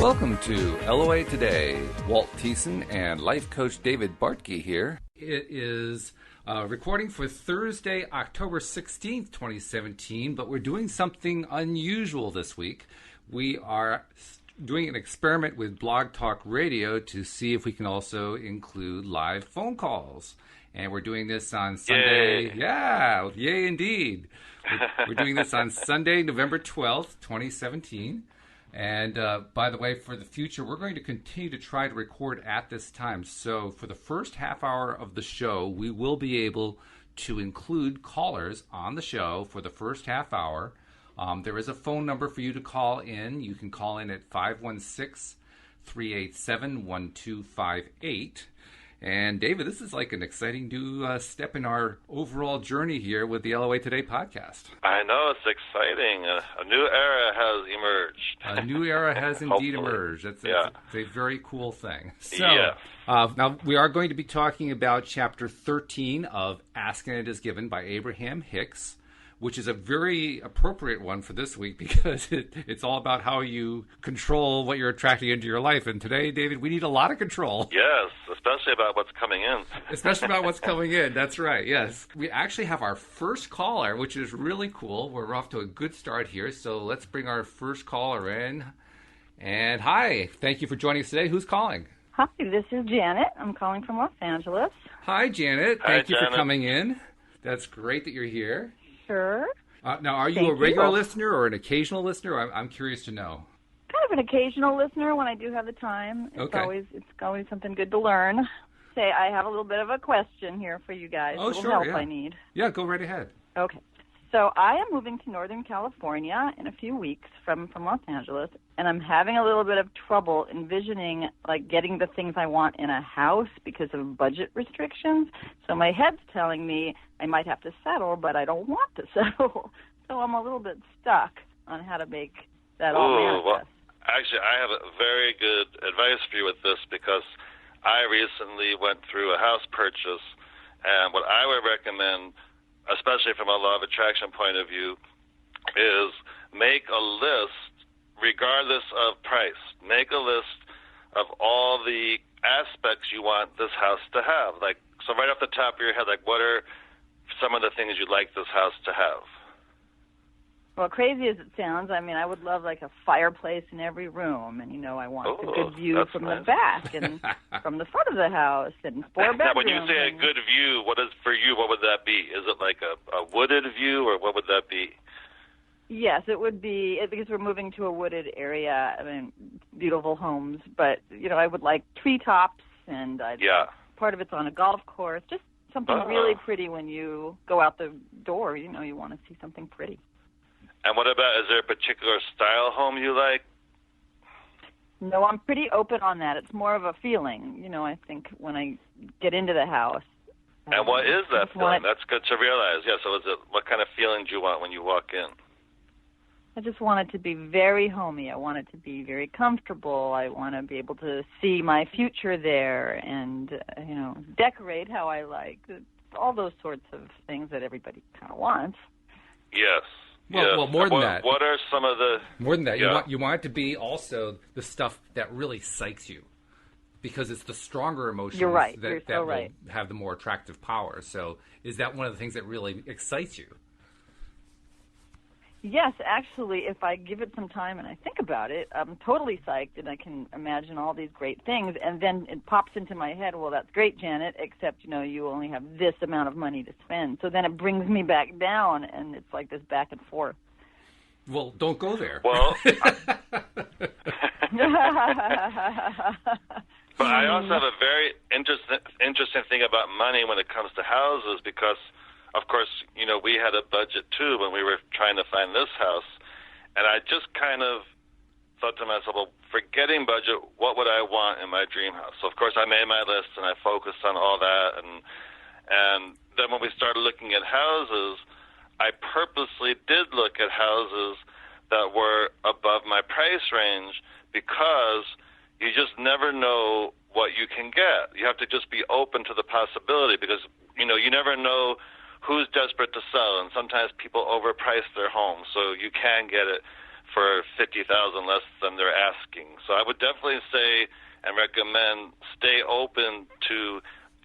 Welcome to LOA Today. Walt Thiessen and life coach David Bartke here. It is recording for Thursday, October 16th, 2017, but we're doing something unusual this week. We are doing an experiment with Blog Talk Radio to see if we can also include live phone calls. And we're doing this on Sunday. Yay. Yeah, yay indeed. We're doing this on Sunday, November 12th, 2017. And by the way, for the future, we're going to continue to try to record at this time. So for the first half hour of the show, we will be able to include callers on the show for the first half hour. There is a phone number for you to call in. You can call in at 516-387-1258. And David, this is like an exciting new step in our overall journey here with the LOA Today podcast. I know, it's exciting. A new era has emerged. A new era has indeed emerged. It's a very cool thing. So, now we are going to be talking about Chapter 13 of Ask and It Is Given by Abraham-Hicks, which is a very appropriate one for this week because it's all about how you control what you're attracting into your life. And today, David, we need a lot of control. Yes, especially about what's coming in. Especially about what's coming in. That's right, yes. We actually have our first caller, which is really cool. We're off to a good start here. So let's bring our first caller in. And hi, thank you for joining us today. Who's calling? Hi, this is Janet. I'm calling from Los Angeles. Hi, Janet. Hi, Thank you Janet. for coming in. That's great that you're here. Sure. Now, are you a regular listener or an occasional listener? I'm curious to know. Kind of an occasional listener when I do have the time. It's always something good to learn. Say, I have a little bit of a question here for you guys. Oh, a little sure, help yeah. I need. Yeah, go right ahead. Okay. So I am moving to Northern California in a few weeks from Los Angeles, and I'm having a little bit of trouble envisioning, like, getting the things I want in a house because of budget restrictions. So my head's telling me I might have to settle, but I don't want to settle. So I'm a little bit stuck on how to make that all manifest. Well, actually, I have a very good advice for you with this because I recently went through a house purchase, and what I would recommend, especially from a law of attraction point of view, is make a list regardless of price. Make a list of all the aspects you want this house to have. Like, so right off the top of your head, like, what are some of the things you'd like this house to have? Well, crazy as it sounds, I mean, I would love, like, a fireplace in every room, and, I want a good view from the back and from the front of the house, and 4 bedrooms. Now, when you say a good view, what would that be? Is it like a wooded view, or what would that be? Yes, it would be, because we're moving to a wooded area. I mean, beautiful homes, but, I would like treetops, and part of it's on a golf course, just something really pretty when you go out the door. You want to see something pretty. And what about, is there a particular style home you like? No, I'm pretty open on that. It's more of a feeling, I think, when I get into the house. And what is that feeling? That's good to realize. Yeah, so what kind of feeling do you want when you walk in? I just want it to be very homey. I want it to be very comfortable. I want to be able to see my future there and, decorate how I like. All those sorts of things that everybody kind of wants. Yes. Well, more than that. What are some of the... More than that. You want it to be also the stuff that really psychs you, because it's the stronger emotions that will have the more attractive power. So is that one of the things that really excites you? Yes, actually, if I give it some time and I think about it, I'm totally psyched and I can imagine all these great things. And then it pops into my head, well, that's great, Janet, except, you only have this amount of money to spend. So then it brings me back down, and it's like this back and forth. Well, don't go there. Well, but I also have a very interesting thing about money when it comes to houses because, of course, we had a budget, too, when we were trying to find this house. And I just kind of thought to myself, well, forgetting budget, what would I want in my dream house? So, of course, I made my list, and I focused on all that. And then when we started looking at houses, I purposely did look at houses that were above my price range because you just never know what you can get. You have to just be open to the possibility because, you never know who's desperate to sell, and sometimes people overprice their homes, so you can get it for $50,000 less than they're asking. So I would definitely say and recommend stay open to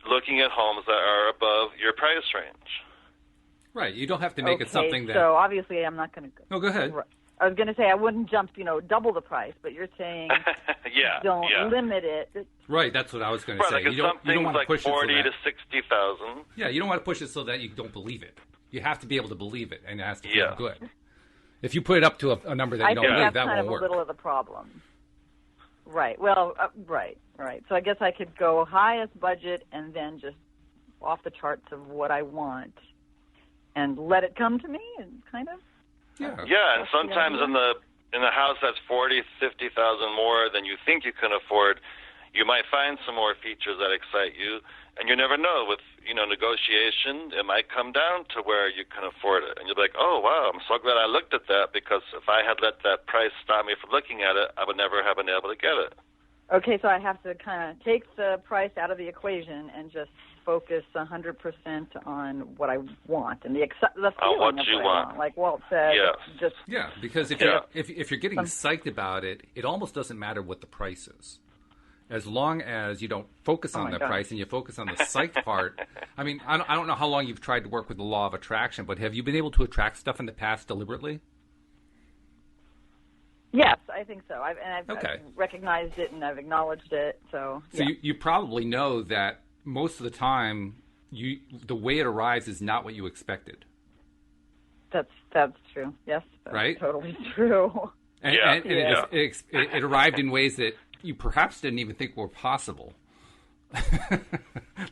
looking at homes that are above your price range. Right. You don't have to make it something that... So obviously I'm not going to... No, go ahead. I was going to say I wouldn't jump, double the price, but you're saying don't limit it. Right, that's what I was going to say. Like you don't want to push it 40 to 60,000. Yeah, you don't want to push it so that you don't believe it. You have to be able to believe it, and it has to feel good. If you put it up to a number that you don't believe, that won't work. I think that's kind of a little of the problem. Right. Well, right. So I guess I could go highest budget and then just off the charts of what I want and let it come to me and kind of. Yeah, and sometimes in the house that's 40, 50,000 more than you think you can afford, you might find some more features that excite you, and you never know. With negotiation, it might come down to where you can afford it, and you'll be like, oh wow, I'm so glad I looked at that, because if I had let that price stop me from looking at it, I would never have been able to get it. Okay, so I have to kind of take the price out of the equation and just focus 100% on what I want and the feeling what of you what want. I want. Like Walt said, just because if you're getting psyched about it, it almost doesn't matter what the price is, as long as you don't focus on the price and you focus on the psyched part. I mean, I don't know how long you've tried to work with the law of attraction, but have you been able to attract stuff in the past deliberately? Yes, I think so. I've recognized it and I've acknowledged it. So you probably know that most of the time, the way it arrives is not what you expected. That's true. Yes, that's right? Totally true. And it arrived in ways that you perhaps didn't even think were possible.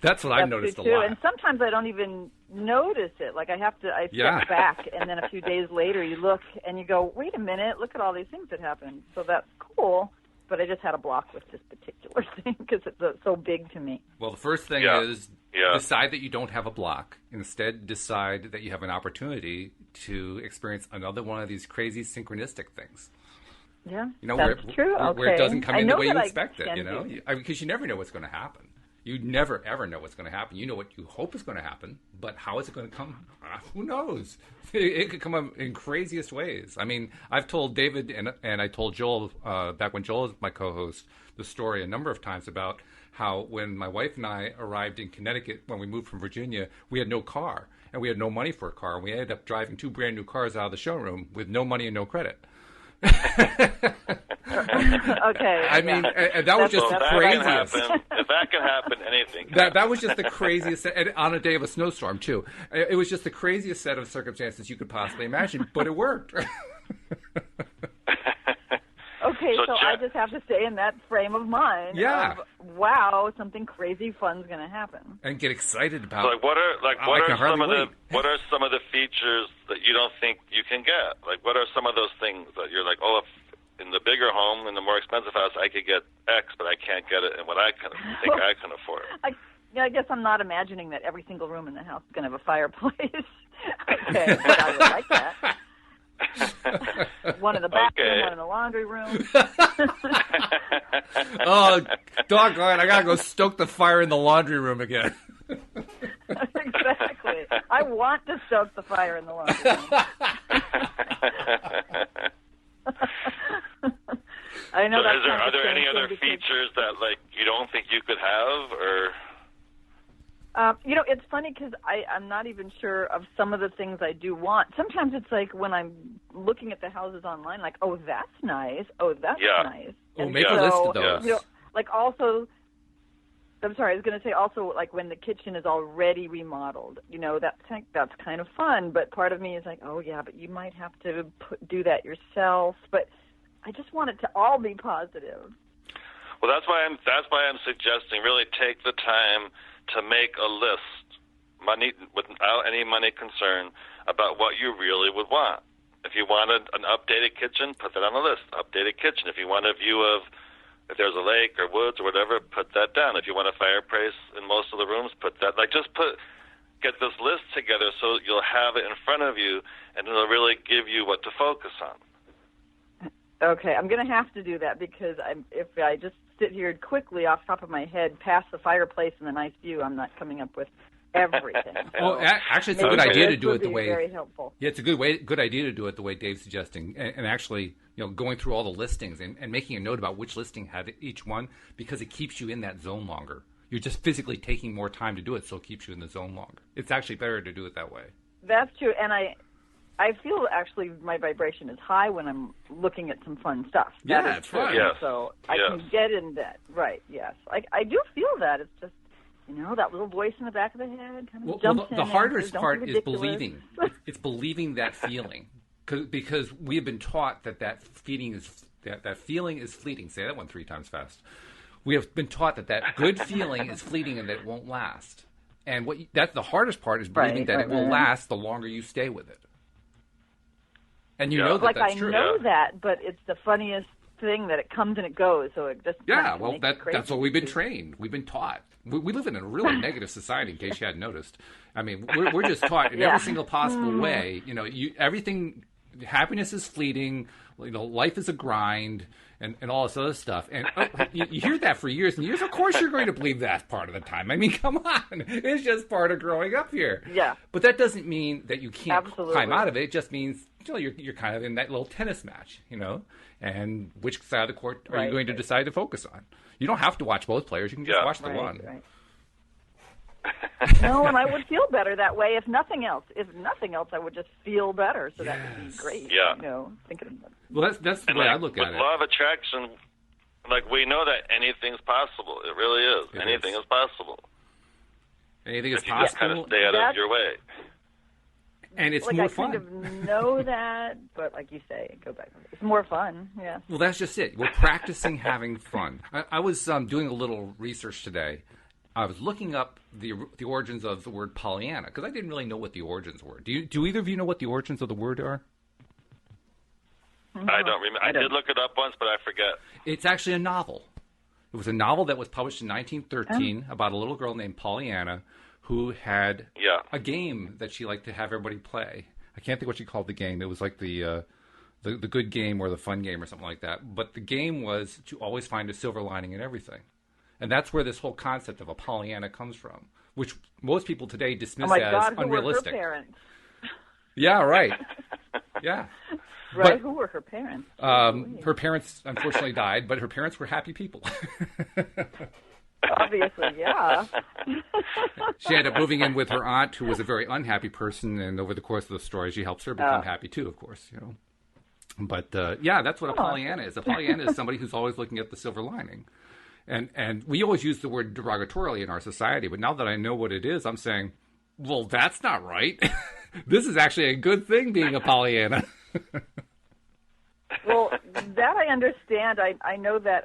That's what I've noticed a lot. And sometimes I don't even notice it. Like I step back, and then a few days later you look and you go, wait a minute, look at all these things that happened. So that's cool, but I just had a block with this particular thing because it's so big to me. Well, the first thing is decide that you don't have a block. Instead, decide that you have an opportunity to experience another one of these crazy synchronistic things. Yeah, that's true. Where it doesn't come in the way you expect it, because you never know what's going to happen. You never, ever know what's going to happen. You know what you hope is going to happen, but how is it going to come? Who knows? It could come in craziest ways. I mean, I've told David and I told Joel, back when Joel was my co-host, the story a number of times about how when my wife and I arrived in Connecticut, when we moved from Virginia, we had no car, and we had no money for a car, and we ended up driving 2 brand new cars out of the showroom with no money and no credit. Okay. I mean, that was just the craziest. If that can happen, anything. That was just the craziest, and on a day of a snowstorm too. It was just the craziest set of circumstances you could possibly imagine, but it worked. Okay, so I just have to stay in that frame of mind. Yeah. Wow, something crazy fun's going to happen. And get excited about. So what are some of the features that you don't think you can get? Like, what are some of those things that you're like, oh, if in the bigger home, in the more expensive house, I could get X, but I can't get it in what I think I can afford. I guess I'm not imagining that every single room in the house is going to have a fireplace. Okay, but I would like that. One in the bathroom, one in the laundry room. Oh, doggone, I got to go stoke the fire in the laundry room again. Exactly. I want to stoke the fire in the laundry room. I know. So are there any other features that you don't think you could have, or? It's funny because I'm not even sure of some of the things I do want. Sometimes it's like when I'm looking at the houses online, like, oh, that's nice. Oh, that's nice. Oh, make a list of those. Also, I'm sorry, I was going to say also, like, when the kitchen is already remodeled, that's kind of fun. But part of me is like, oh, yeah, but you might have to do that yourself. But I just want it to all be positive. Well, that's why I'm suggesting really take the time to make a list, without any money concern, about what you really would want. If you wanted an updated kitchen, put that on the list. Updated kitchen. If you want a view of, if there's a lake or woods or whatever, put that down. If you want a fireplace in most of the rooms, put that. Get this list together so you'll have it in front of you, and it'll really give you what to focus on. Okay, I'm going to have to do that because if I just sit here quickly off the top of my head past the fireplace and the nice view, I'm not coming up with everything. So Oh, actually, it's a good maybe idea to this do would it the be way. very helpful. Yeah, it's a good idea to do it the way Dave's suggesting, and actually, going through all the listings and making a note about which listing had each one, because it keeps you in that zone longer. You're just physically taking more time to do it, so it keeps you in the zone longer. It's actually better to do it that way. That's true, and I feel actually my vibration is high when I'm looking at some fun stuff. Yeah, That is it's fun. true. Yes. So I can get in that. Right, yes. I do feel that. It's just, that little voice in the back of the head kind of jumps in. The hardest "Don't part be is ridiculous." believing. It's believing that feeling. Because we have been taught that feeling is fleeting. Say that one 3 times fast. We have been taught that good feeling is fleeting and that it won't last. And that's the hardest part is believing that it will last the longer you stay with it. And you know that's true. I know that, but it's the funniest thing that it comes and it goes. So it just that's what we've been trained. We've been taught. We live in a really negative society, in case you hadn't noticed. I mean, we're just taught in every single possible way. Everything. Happiness is fleeting. Life is a grind, and all this other stuff. And you hear that for years and years. Of course, you're going to believe that part of the time. I mean, come on, it's just part of growing up here. Yeah. But that doesn't mean that you can't Absolutely. climb out of it. It just means you're kind of in that little tennis match, And which side of the court are you going to decide to focus on? You don't have to watch both players. You can just watch the one. Right. No, and I would feel better that way. If nothing else, I would just feel better. So that would be great. Yeah. Thinking about it. Well, that's the way I look at it. With law of attraction, we know that anything's possible. It really is. Anything is possible. Anything is if you possible. just kind of stay out of your way. And it's more fun. I kind of know that, but like you say, go back. It's more fun, yeah. Well, that's just it. We're practicing having fun. I was doing a little research today. I was looking up the origins of the word Pollyanna because I didn't really know what the origins were. Do either of you know what the origins of the word are? I don't remember. I did look it up once, but I forget. It's actually a novel. It was a novel that was published in 1913 about a little girl named Pollyanna who had a game that she liked to have everybody play. I can't think what she called the game. It was like the good game or the fun game or something like that. But the game was to always find a silver lining in everything. And that's where this whole concept of a Pollyanna comes from, which most people today dismiss as unrealistic. Who were her parents? Yeah, right. Yeah. Right, but, who were her parents? Her parents unfortunately died, but her parents were happy people. Obviously, yeah. She ended up moving in with her aunt, who was a very unhappy person, and over the course of the story, she helps her become happy too, of course. But that's what a Pollyanna is. A Pollyanna is somebody who's always looking at the silver lining. And we always use the word derogatorily in our society, but now that I know what it is, I'm saying, well, that's not right. This is actually a good thing, being a Pollyanna. Well, that I understand. I know that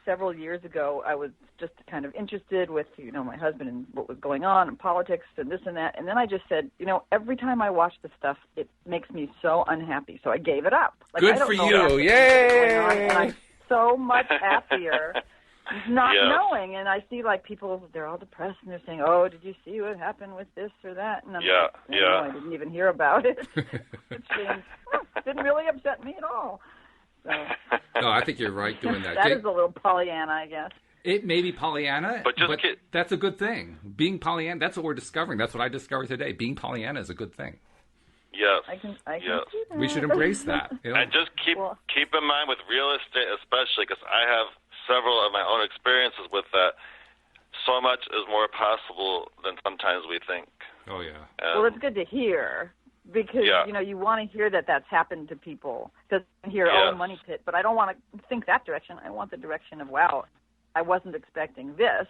several years ago I was just kind of interested with, my husband and what was going on in politics and this and that. And then I just said, every time I watch this stuff, it makes me so unhappy. So I gave it up. Good for you. Yay! And I'm so much happier not knowing. And I see people, they're all depressed and they're saying, oh, did you see what happened with this or that? And I'm no, I didn't even hear about it. It didn't really upset me at all. So, no, I think you're right doing that. That is a little Pollyanna, I guess. It may be Pollyanna, but that's a good thing. Being Pollyanna, that's what we're discovering. That's what I discovered today. Being Pollyanna is a good thing. Yes. I can see that. We should embrace that. And just keep in mind with real estate especially, because I have several of my own experiences with that. So much is more possible than sometimes we think. Oh, yeah. Well, it's good to hear. Because, you want to hear that that's happened to people. Because you hear, money pit. But I don't want to think that direction. I want the direction of, wow, I wasn't expecting this,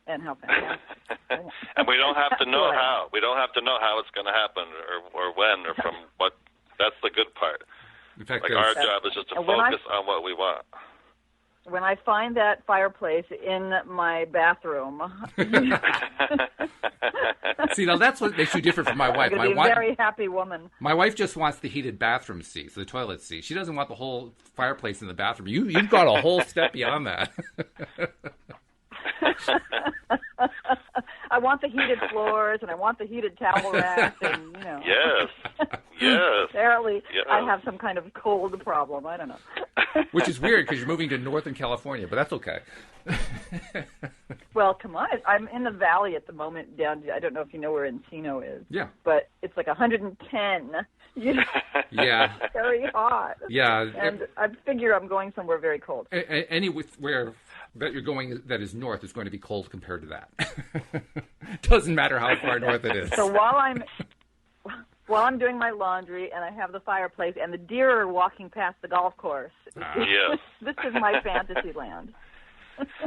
and how fantastic. And we don't have to know how. We don't have to know how it's going to happen or when or from what. That's the good part. In fact, our job is just to focus on what we want. When I find that fireplace in my bathroom. See, now that's what makes you different from my wife. I'm going to be a very happy woman. My wife just wants the heated bathroom seat, the toilet seat. She doesn't want the whole fireplace in the bathroom. You've got a whole step beyond that. I want the the heated floors, and I want the heated towel rack, and, you know. Yes. Yes. Apparently, yes. I have some kind of cold problem. I don't know. Which is weird because you're moving to Northern California, but that's okay. Well, come on. I'm in the valley at the moment down, I don't know if you know where Encino is. Yeah. But it's like 110. You know, Yeah. very hot. Yeah. And I figure I'm going somewhere very cold. Anywhere that you're going that is north is going to be cold compared to that. Doesn't matter how far north it is. So while I'm doing my laundry and I have the fireplace and the deer are walking past the golf course, Yes. this is my fantasy land.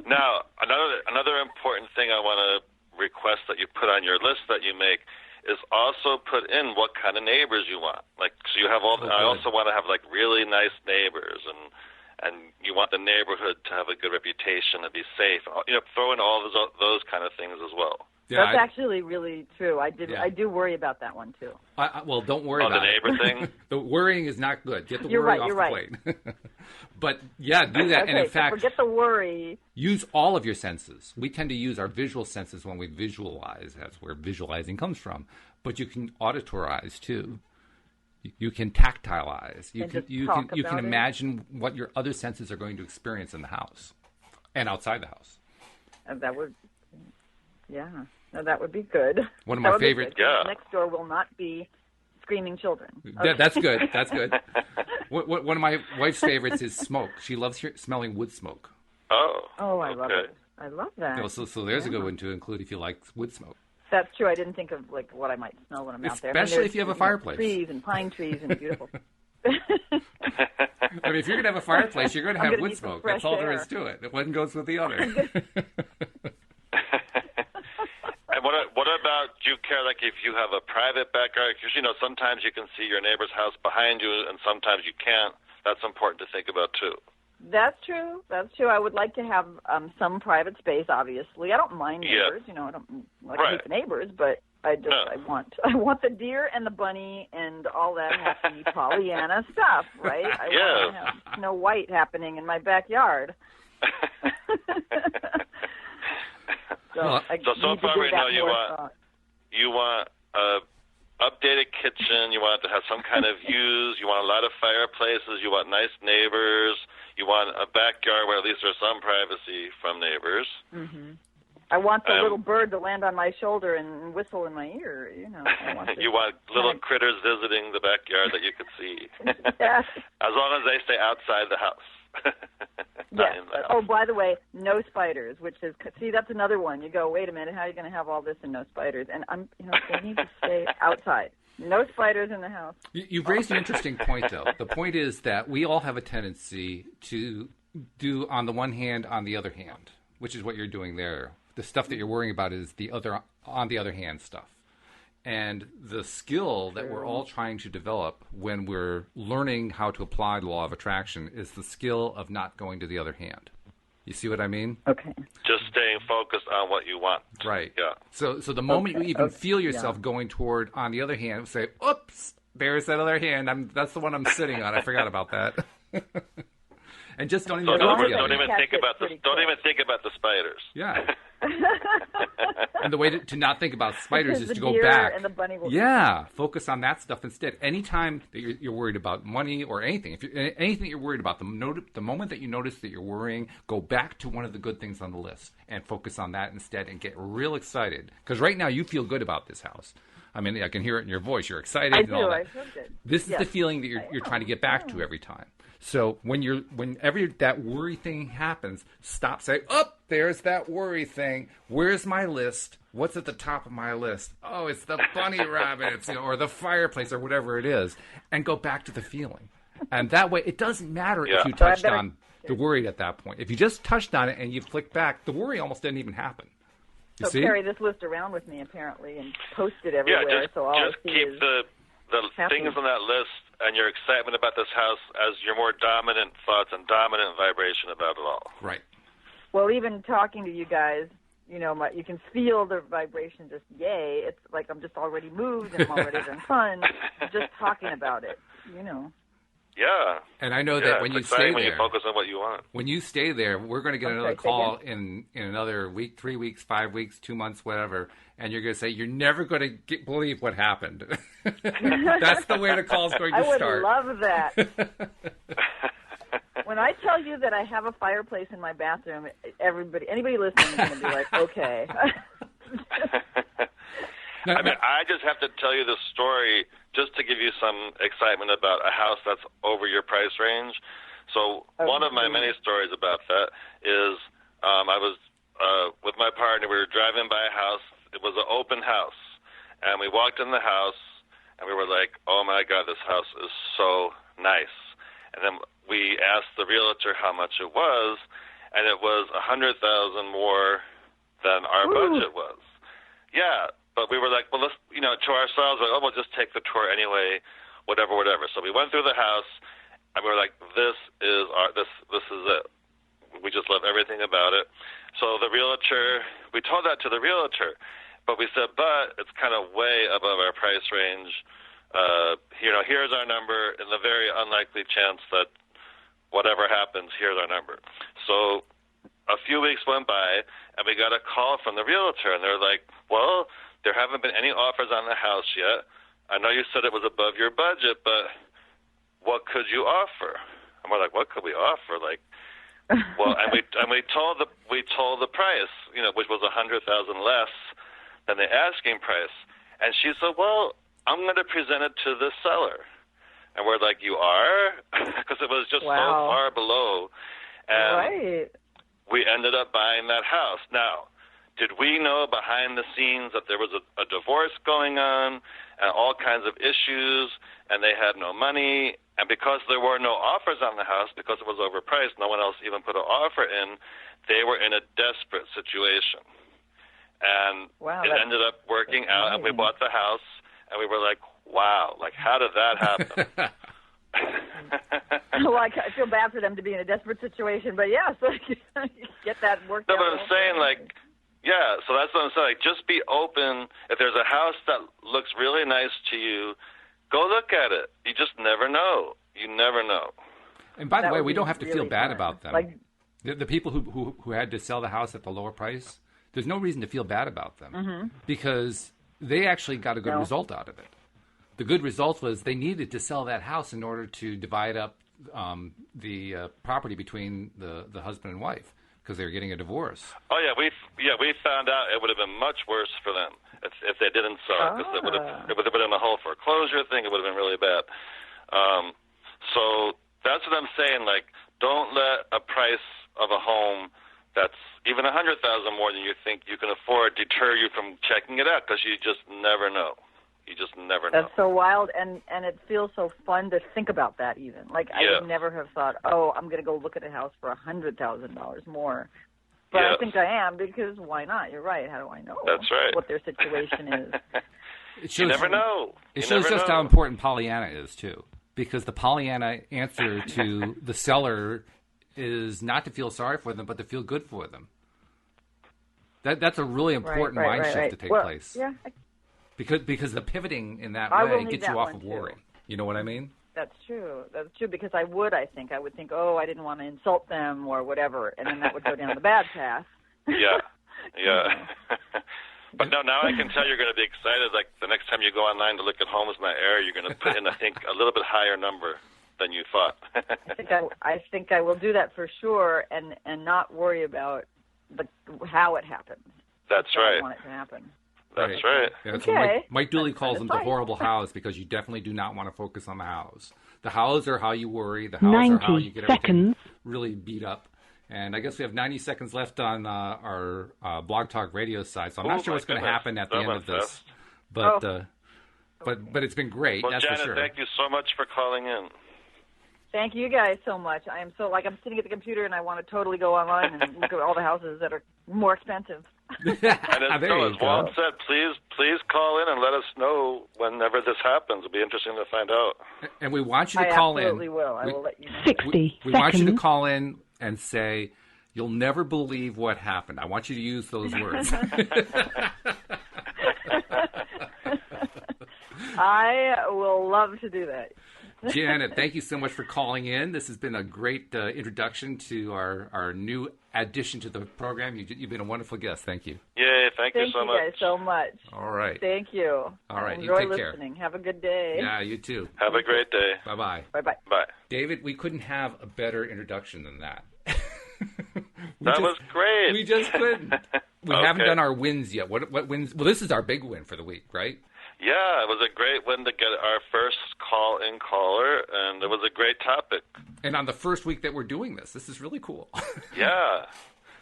Now, another important thing I want to request that you put on your list that you make is also put in what kind of neighbors you want. Like, so you have all. I also want to have like really nice neighbors, and you want the neighborhood to have a good reputation, to be safe. You know, throw in all those kind of things as well. Yeah, That's actually really true. I do worry about that one too. Well, don't worry about the neighbor thing. The worrying is not good. Get the You're worry right, off you're the right. plate. But yeah, do that. Okay, And in so fact, forget the worry. use all of your senses. We tend to use our visual senses when we visualize. That's where visualizing comes from. But you can auditorize too. You can tactilize. You can imagine what your other senses are going to experience in the house and outside the house. That would, yeah. No, that would be good. One of my favorite. Yeah. Next door will not be screaming children. Okay. That's good. That's good. One of my wife's favorites is smoke. She loves smelling wood smoke. Oh. Oh, I love it. I love that. You know, so there's a good one to include if you like wood smoke. That's true. I didn't think of like what I might smell when I'm out there. Especially if you have a fireplace. Trees and pine trees and beautiful. I mean, if you're going to have a fireplace, you're going to have wood smoke. That's all there air. is to it. One goes with the other. And what about, do you care, like, if you have a private backyard? Because, you know, sometimes you can see your neighbor's house behind you, and sometimes you can't. That's important to think about, too. That's true. That's true. I would like to have some private space, obviously. I don't mind neighbors. Yeah. You know, I don't hate the neighbors, but I want the deer and the bunny and all that happy Pollyanna stuff, right? I want to have Snow White happening in my backyard. So far we know you want a updated kitchen. You want it to have some kind of views. You want a lot of fireplaces. You want nice neighbors. You want a backyard where at least there's some privacy from neighbors. Mm-hmm. I want the little bird to land on my shoulder and whistle in my ear. You know, you want little critters visiting the backyard that you could see. Yes. As long as they stay outside the house. Yes. Oh, by the way, no spiders, that's another one. You go, wait a minute, how are you going to have all this and no spiders? And they need to stay outside. No spiders in the house. You've raised an interesting point, though. The point is that we all have a tendency to do on the one hand, on the other hand, which is what you're doing there. The stuff that you're worrying about is the on the other hand stuff. And the skill that we're all trying to develop when we're learning how to apply the law of attraction is the skill of not going to the other hand. You see what I mean? Okay. Just staying focused on what you want. Right. Yeah. So the moment you even feel yourself going toward on the other hand, say, oops, there's that other hand. That's the one I'm sitting on. I forgot about that. And just don't even don't even think about the spiders. Yeah. And the way to not think about spiders is to go back. And the bunny will focus on that stuff instead. Anytime that you're worried about money or anything, anything you're worried about, the moment that you notice that you're worrying, go back to one of the good things on the list and focus on that instead and get real excited. Because right now you feel good about this house. I mean, I can hear it in your voice. You're excited and all that. I feel good. This is the feeling that you're trying to get back to every time. So whenever that worry thing happens, stop, say, oh, there's that worry thing. Where's my list? What's at the top of my list? Oh, it's the bunny rabbits, or the fireplace, or whatever it is, and go back to the feeling. And that way, it doesn't matter if you touched on the worry at that point. If you just touched on it and you flick back, the worry almost didn't even happen. You see? Carry this list around with me, apparently, and post it everywhere. Just keep the things on that list and your excitement about this house as your more dominant thoughts and dominant vibration about it all. Right. Well, even talking to you guys, you can feel the vibration just, yay. It's like I'm just already moved and I'm already having fun just talking about it, Yeah. And I know that when you stay when there, you focus on what you want. when you stay there, we're going to get another call in another week, 3 weeks, 5 weeks, 2 months, whatever. And you're going to say, you're never going to believe what happened. That's the way the call's going to start. I would love that. When I tell you that I have a fireplace in my bathroom, anybody listening is going to be like, okay. I mean, I just have to tell you this story just to give you some excitement about a house that's over your price range. So one of my many stories about that is I was with my partner. We were driving by a house. It was an open house. And we walked in the house, and we were like, oh, my God, this house is so nice. And then we asked the realtor how much it was, and it was $100,000 more than our budget was. Yeah. But we were like, well, let's, to ourselves, like, oh, we'll just take the tour anyway, whatever. So we went through the house, and we were like, this is it. We just love everything about it. So the realtor, we told that to the realtor, but we said, but it's kind of way above our price range. Here's our number. In the very unlikely chance that whatever happens, here's our number. So a few weeks went by, and we got a call from the realtor, and they're like, well, there haven't been any offers on the house yet. I know you said it was above your budget, but what could you offer? And we're like, what could we offer? Like, well, and we told the price, which was $100,000 less than the asking price. And she said, well, I'm going to present it to the seller. And we're like, you are? Because it was just so far below. And we ended up buying that house. Now, did we know behind the scenes that there was a divorce going on and all kinds of issues, and they had no money? And because there were no offers on the house, because it was overpriced, no one else even put an offer in, they were in a desperate situation. And it ended up working out, and we bought the house, and we were like, wow, like, how did that happen? Well, I feel bad for them to be in a desperate situation, but yeah, so you get that worked out. No, but I'm saying, like, yeah, so that's what I'm saying. Like, just be open. If there's a house that looks really nice to you, go look at it. You just never know. You never know. And by the way, we don't have to feel bad about them. Like, the people who had to sell the house at the lower price, there's no reason to feel bad about them because they actually got a good result out of it. The good result was they needed to sell that house in order to divide up the property between the husband and wife, because they were getting a divorce. Oh yeah, we found out it would have been much worse for them if they didn't sell it, because it would have been a whole foreclosure thing. It would have been really bad. So that's what I'm saying. Like, don't let a price of a home that's even $100,000 more than you think you can afford deter you from checking it out, because you just never know. You just never know. That's so wild, and it feels so fun to think about that even. Like, I would never have thought, oh, I'm going to go look at a house for $100,000 more. But I think I am, because why not? You're right. How do I know what their situation is? You never know. It shows just how important Pollyanna is, too. Because the Pollyanna answer to the seller is not to feel sorry for them, but to feel good for them. That's a really important mind shift to take place. Yeah. Because the pivoting in that way gets you off of worry. You know what I mean? That's true. That's true, because I would think, oh, I didn't want to insult them or whatever, and then that would go down the bad path. Yeah. But no, now I can tell you're going to be excited. Like, the next time you go online to look at homes in that area, you're going to put in, I think, a little bit higher number than you thought. I think I will do that for sure, and not worry about how it happens. That's right. I want it to happen. That's right. Yeah, so Mike Dooley calls them the horrible house, because you definitely do not want to focus on the house. The hows are how you worry. The hows are how you get everything really beat up. And I guess we have 90 seconds left on our Blog Talk Radio side, so I'm not sure what's going to happen at the end of this. But it's been great. Well, that's Janet, for sure. Thank you so much for calling in. Thank you guys so much. I am so, I'm sitting at the computer and I want to totally go online and look at all the houses that are more expensive. And as Walt said, please call in and let us know whenever this happens. It'll be interesting to find out. And we want you to call in. I absolutely will. I will let you know. 60 we want you to call in and say, you'll never believe what happened. I want you to use those words. I will love to do that. Janet, thank you so much for calling in. This has been a great introduction to our new addition to the program. You've been a wonderful guest. Thank you. Yay, thank you so much. Thank you guys so much. All right. Thank you. All right, Enjoy you take listening. Have a good day. Yeah, you too. Have a great day. Bye-bye. Bye-bye. Bye. David, we couldn't have a better introduction than that. That was great. We just couldn't. We Okay. haven't done our wins yet. What wins? Well, this is our big win for the week, right? Yeah, it was a great win to get our first call-in caller, and it was a great topic. And on the first week that we're doing this is really cool. Yeah.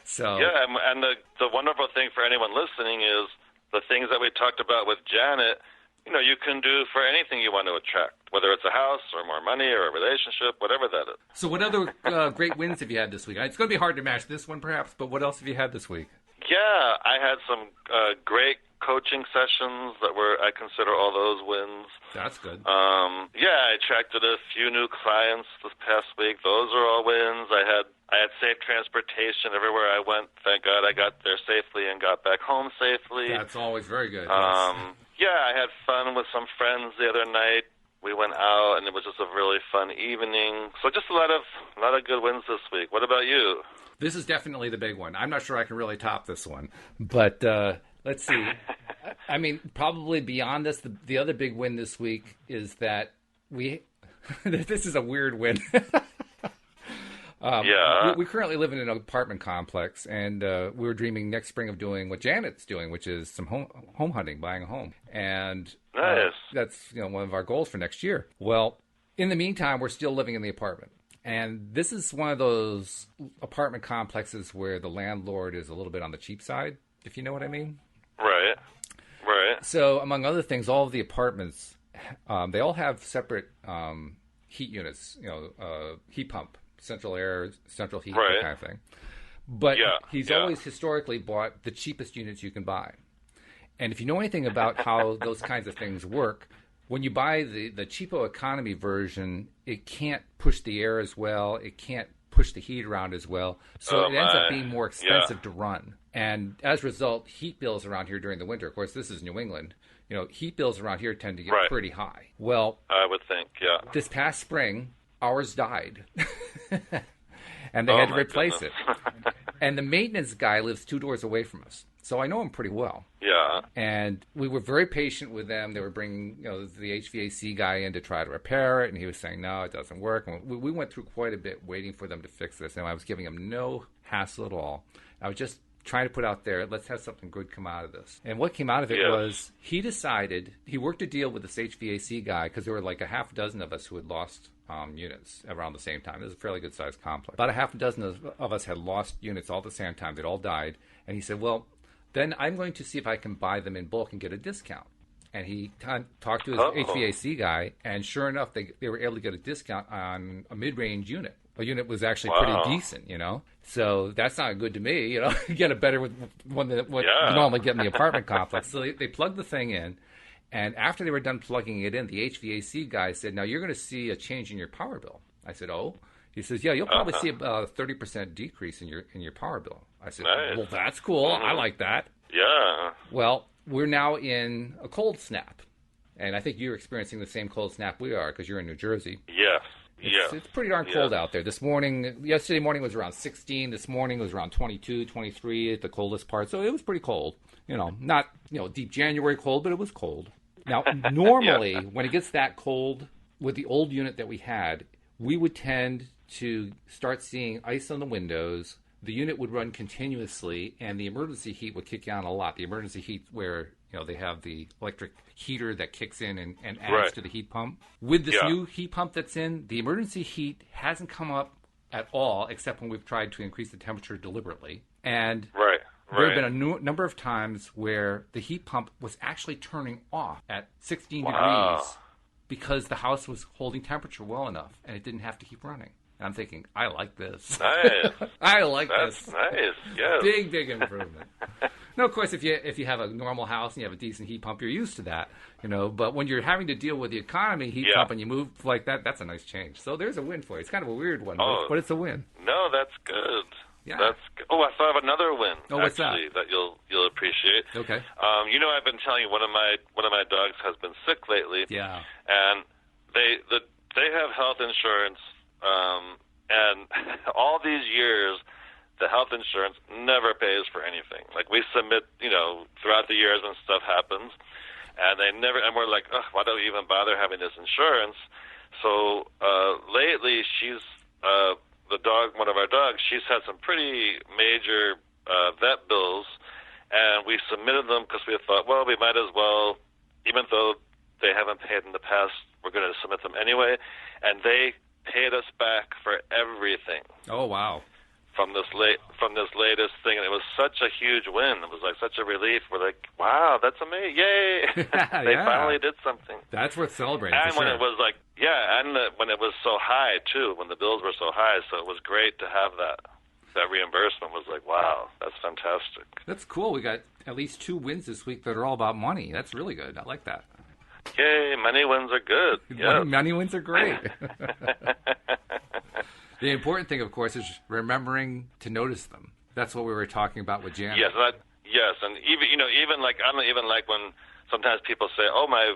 So Yeah, and the wonderful thing for anyone listening is the things that we talked about with Janet, you can do for anything you want to attract, whether it's a house or more money or a relationship, whatever that is. So what other great wins have you had this week? It's going to be hard to match this one, perhaps, but what else have you had this week? Yeah, I had some great coaching sessions that I consider all those wins. That's good. Yeah, I attracted a few new clients this past week. Those are all wins. I had safe transportation everywhere I went. Thank God I got there safely and got back home safely. That's always very good. Yeah, I had fun with some friends the other night. We went out, and it was just a really fun evening. So just a lot of good wins this week. What about you? This is definitely the big one. I'm not sure I can really top this one, but let's see. I mean, probably beyond this, the other big win this week is that this is a weird win. We currently live in an apartment complex, and we were dreaming next spring of doing what Janet's doing, which is some home hunting, buying a home. And nice. That's one of our goals for next year. Well, in the meantime, we're still living in the apartment. And this is one of those apartment complexes where the landlord is a little bit on the cheap side, if you know what I mean. Right. So, among other things, all of the apartments, they all have separate heat units, heat pump, central air, central heat, that kind of thing. But he's always historically bought the cheapest units you can buy. And if you know anything about how those kinds of things work, when you buy the cheapo economy version, it can't push the air as well. It can't push the heat around as well. So it ends up being more expensive to run. And as a result, heat bills around here during the winter, of course, this is New England, heat bills around here tend to get pretty high. Well, I would think, this past spring, ours died. And they had to replace it. And the maintenance guy lives 2 doors away from us. So I know him pretty well. Yeah. And we were very patient with them. They were bringing, the HVAC guy in to try to repair it, and he was saying, no, it doesn't work. And we went through quite a bit waiting for them to fix this, and I was giving him no hassle at all. I was just trying to put out there, let's have something good come out of this. And what came out of it was he decided, he worked a deal with this HVAC guy, because there were like a half dozen of us who had lost units around the same time. It was a fairly good-sized complex. About a half dozen of us had lost units all at the same time. They'd all died. And he said, well, then I'm going to see if I can buy them in bulk and get a discount. And he talked to his HVAC guy, and sure enough, they were able to get a discount on a mid-range unit. A unit was actually pretty decent, So that's not good to me, You get a better with one than what you normally get in the apartment complex. So they plugged the thing in, and after they were done plugging it in, the HVAC guy said, now you're going to see a change in your power bill. I said, oh? He says, yeah, you'll probably see about a 30% decrease in your power bill. I said, well, that's cool. I like that. Yeah. Well, we're now in a cold snap. And I think you're experiencing the same cold snap we are because you're in New Jersey. Yes. It's pretty darn cold out there. Yesterday morning was around 16. This morning was around 22, 23 at the coldest part. So it was pretty cold. Not, deep January cold, but it was cold. Now, normally, when it gets that cold, with the old unit that we had, we would tend to start seeing ice on the windows. The unit would run continuously, and the emergency heat would kick on a lot. The emergency heat where, they have the electric heater that kicks in and adds to the heat pump. With this new heat pump that's in, the emergency heat hasn't come up at all, except when we've tried to increase the temperature deliberately. And there have been a number of times where the heat pump was actually turning off at 16 degrees because the house was holding temperature well enough, and it didn't have to keep running. And I'm thinking, I like this. Nice. I like this. That's nice. Yes. Big improvement. Now, of course, if you have a normal house and you have a decent heat pump, you're used to that, But when you're having to deal with the economy heat pump and you move like that, that's a nice change. So there's a win for you. It's kind of a weird one, but it's a win. No, that's good. Yeah. I thought of another win. What's actually, that you'll appreciate. Okay. I've been telling you one of my dogs has been sick lately. Yeah. And they have health insurance, and all these years, the health insurance never pays for anything. Like, we submit, throughout the years and stuff happens, and they never, and we're like, ugh, why do we even bother having this insurance? So lately, she's the dog, one of our dogs, she's had some pretty major vet bills, and we submitted them because we thought, well, we might as well, even though they haven't paid in the past, we're going to submit them anyway, and they paid us back for everything. Oh, wow. From this latest thing, and it was such a huge win. It was like such a relief. We're like, wow, that's amazing! Yay! They finally did something. That's worth celebrating. And for when sure. it was like, when it was so high too, when the bills were so high, so it was great to have that. That reimbursement was like, wow, that's fantastic. That's cool. We got at least 2 wins this week that are all about money. That's really good. I like that. Yay! Money wins are good. Yeah, money wins are great. The important thing, of course, is remembering to notice them. That's what we were talking about with Janet. Yes, and even like, I don't even like when sometimes people say, "Oh, my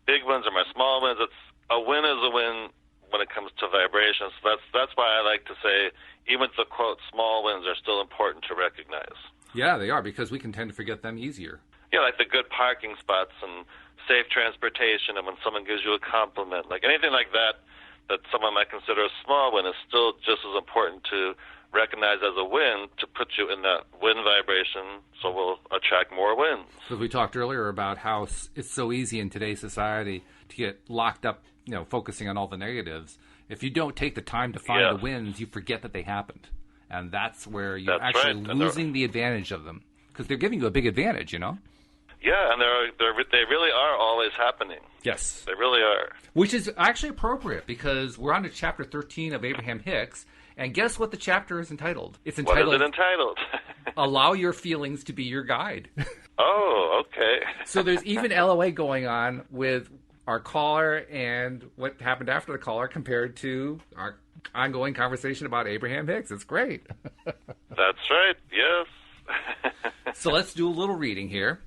big wins or my small wins." It's a win is a win when it comes to vibrations. So that's why I like to say, even the quote small wins are still important to recognize. Yeah, they are, because we can tend to forget them easier. Yeah, like the good parking spots and safe transportation, and when someone gives you a compliment, like anything like that someone might consider a small win is still just as important to recognize as a win to put you in that win vibration, so we'll attract more wins. Because we talked earlier about how it's so easy in today's society to get locked up, focusing on all the negatives. If you don't take the time to find the wins, you forget that they happened. And that's where you're actually losing the advantage of them. Because they're giving you a big advantage, Yeah, and they really are always happening. Yes. They really are. Which is actually appropriate, because we're on to Chapter 13 of Abraham-Hicks, and guess what the chapter is entitled? It's entitled... What is it entitled? Allow Your Feelings to Be Your Guide. Oh, okay. So there's even LOA going on with our caller and what happened after the caller compared to our ongoing conversation about Abraham-Hicks. It's great. That's right, yes. So let's do a little reading here.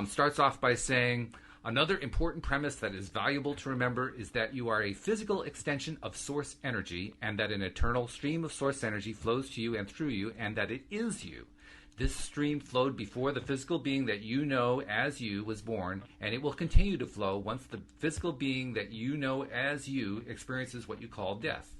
Starts off by saying, another important premise that is valuable to remember is that you are a physical extension of source energy, and that an eternal stream of source energy flows to you and through you, and that it is you. This stream flowed before the physical being that you know as you was born, and it will continue to flow once the physical being that you know as you experiences what you call death.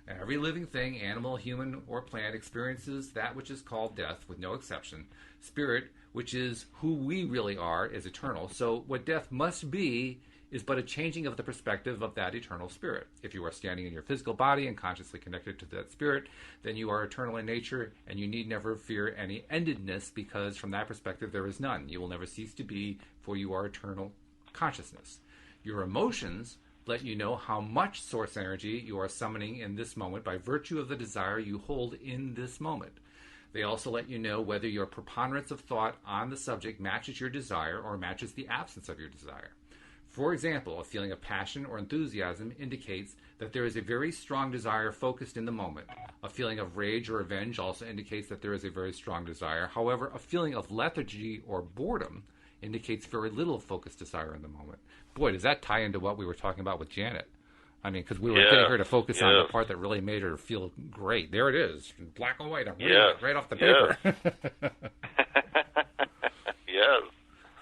Every living thing, animal, human, or plant, experiences that which is called death, with no exception. Spirit, which is who we really are, is eternal. So what death must be is but a changing of the perspective of that eternal spirit. If you are standing in your physical body and consciously connected to that spirit, then you are eternal in nature, and you need never fear any endedness, because from that perspective there is none. You will never cease to be, for you are eternal consciousness. Your emotions let you know how much source energy you are summoning in this moment by virtue of the desire you hold in this moment. They also let you know whether your preponderance of thought on the subject matches your desire or matches the absence of your desire. For example, a feeling of passion or enthusiasm indicates that there is a very strong desire focused in the moment. A feeling of rage or revenge also indicates that there is a very strong desire. However, a feeling of lethargy or boredom indicates very little focused desire in the moment. Boy, does that tie into what we were talking about with Janet. I mean, because we were getting her to focus on the part that really made her feel great. There it is, in black and white. I'm reading it right off the paper. Yes.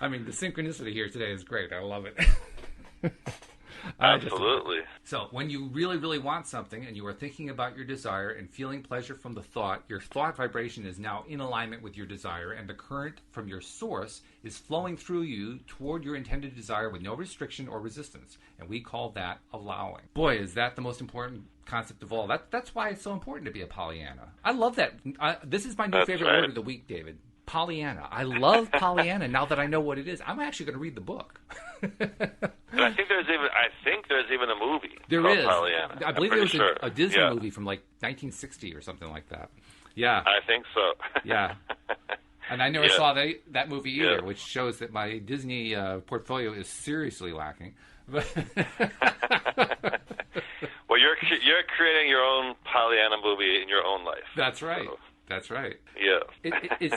I mean, the synchronicity here today is great. I love it. Absolutely. So when you really, really want something and you are thinking about your desire and feeling pleasure from the thought, your thought vibration is now in alignment with your desire, and the current from your source is flowing through you toward your intended desire with no restriction or resistance. And we call that allowing. Boy, is that the most important concept of all. That's why it's so important to be a Pollyanna. I love that. This is my new favorite word of the week, David. Pollyanna. I love Pollyanna now that I know what it is. I'm actually going to read the book. And I think there's even a movie. There called is. Pollyanna. I believe there was a Disney movie from like 1960 or something like that. Yeah. I think so. Yeah. And I never saw that movie either, which shows that my Disney portfolio is seriously lacking. Well, you're creating your own Pollyanna movie in your own life. That's right. So. That's right. Yeah.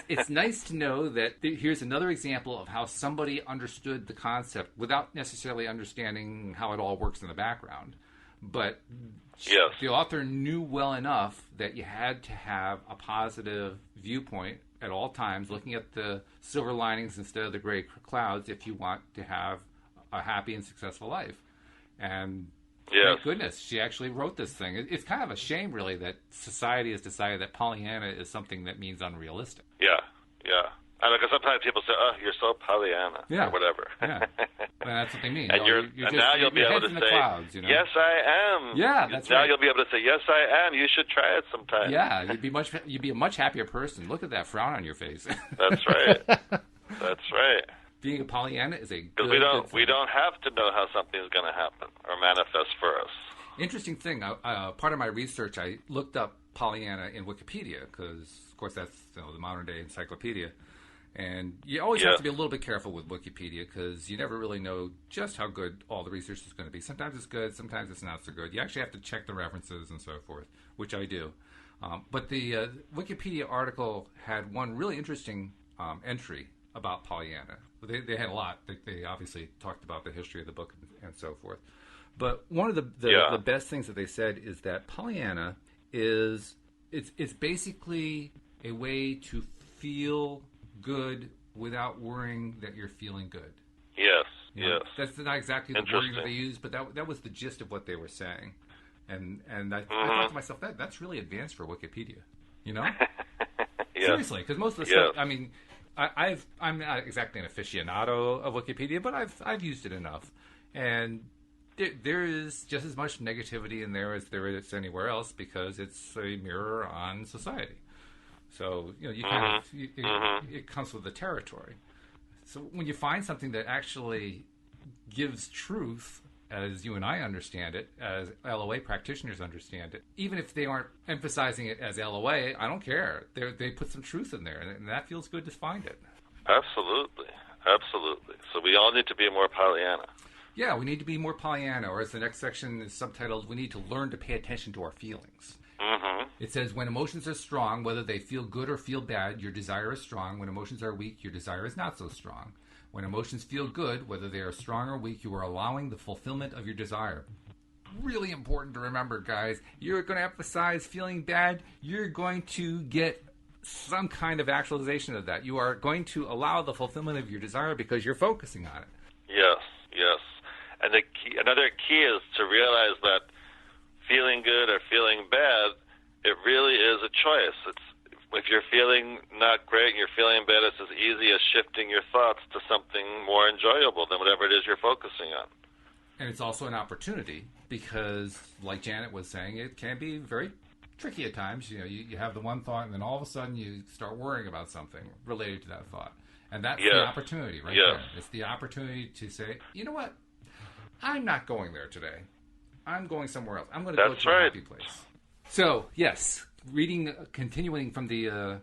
It's nice to know that here's another example of how somebody understood the concept without necessarily understanding how it all works in the background. But yes. the author knew well enough that you had to have a positive viewpoint at all times, looking at the silver linings instead of the gray clouds if you want to have a happy and successful life. And thank goodness she actually wrote this thing. It's kind of a shame, really, that society has decided that Pollyanna is something that means unrealistic. Yeah. I know, because sometimes people say, "Oh, you're so Pollyanna," or whatever. Yeah, and that's what they mean. And, now you'll be able to say, clouds, "Yes, I am." Yeah, that's now right. You'll be able to say, "Yes, I am." You should try it sometime. Yeah, you'd be a much happier person. Look at that frown on your face. That's right. That's right. Being a Pollyanna is a good because we don't have to know how something's going to happen or manifest for us. Interesting thing. Part of my research, I looked up Pollyanna in Wikipedia because, of course, that's the modern day encyclopedia. And you always have to be a little bit careful with Wikipedia because you never really know just how good all the research is going to be. Sometimes it's good, sometimes it's not so good. You actually have to check the references and so forth, which I do. But the Wikipedia article had one really interesting entry about Pollyanna. They had a lot. They obviously talked about the history of the book and so forth. But one of the best things that they said is that Pollyanna it's basically a way to feel good without worrying that you're feeling good. Yes. That's not exactly the wording that they used, but that was the gist of what they were saying. And I thought to myself, that's really advanced for Wikipedia, Seriously, because most of the stuff, I mean, I'm not exactly an aficionado of Wikipedia, but I've used it enough. And there is just as much negativity in there as there is anywhere else because it's a mirror on society. So, you kind of, it comes with the territory. So when you find something that actually gives truth, as you and I understand it, as LOA practitioners understand it, even if they aren't emphasizing it as LOA, I don't care. They put some truth in there, and that feels good to find it. Absolutely. So we all need to be more Pollyanna. Yeah, we need to be more Pollyanna, or as the next section is subtitled, we need to learn to pay attention to our feelings. It says, when emotions are strong, whether they feel good or feel bad, your desire is strong. When emotions are weak, your desire is not so strong. When emotions feel good, whether they are strong or weak, you are allowing the fulfillment of your desire. Really important to remember, guys. You're going to emphasize feeling bad. You're going to get some kind of actualization of that. You are going to allow the fulfillment of your desire because you're focusing on it. Yes. And another key is to realize that feeling good or feeling bad, it really is a choice. If you're feeling not great and you're feeling bad, it's as easy as shifting your thoughts to something more enjoyable than whatever it is you're focusing on. And it's also an opportunity because, like Janet was saying, it can be very tricky at times. You have the one thought and then all of a sudden you start worrying about something related to that thought. And that's the opportunity right there. It's the opportunity to say, you know what? I'm not going there today. I'm going somewhere else. I'm going to go to a happy place. So, yes, continuing from the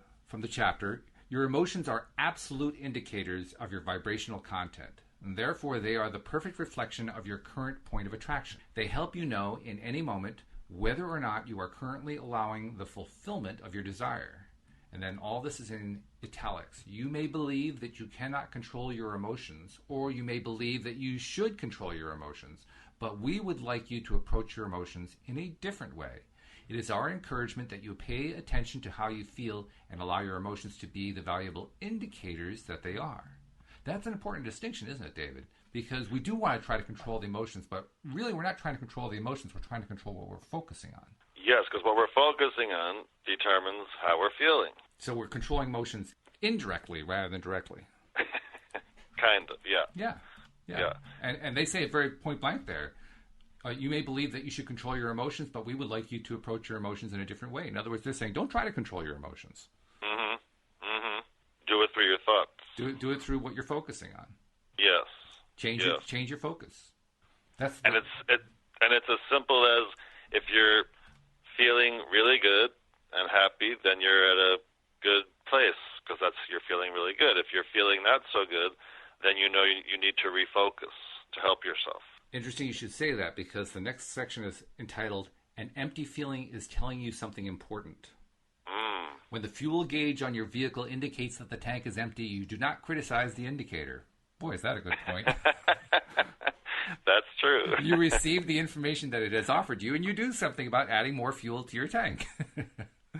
chapter, your emotions are absolute indicators of your vibrational content, and therefore they are the perfect reflection of your current point of attraction. They help you know in any moment whether or not you are currently allowing the fulfillment of your desire. And then all this is in italics. You may believe that you cannot control your emotions, or you may believe that you should control your emotions, but we would like you to approach your emotions in a different way. It is our encouragement that you pay attention to how you feel and allow your emotions to be the valuable indicators that they are. That's an important distinction, isn't it, David? Because we do want to try to control the emotions, but really we're not trying to control the emotions. We're trying to control what we're focusing on. Yes, because what we're focusing on determines how we're feeling. So we're controlling emotions indirectly rather than directly. Kind of, yeah. Yeah. And they say it very point blank there. You may believe that you should control your emotions, but we would like you to approach your emotions in a different way. In other words, they're saying, don't try to control your emotions. Do it through your thoughts. Do it through what you're focusing on. Yes. Change your focus. It's as simple as if you're feeling really good and happy, then you're at a good place because you're feeling really good. If you're feeling not so good, then you know you need to refocus to help yourself. Interesting you should say that because the next section is entitled, An Empty Feeling is Telling You Something Important. When the fuel gauge on your vehicle indicates that the tank is empty, you do not criticize the indicator. Boy, is that a good point. That's true. You receive the information that it has offered you, and you do something about adding more fuel to your tank.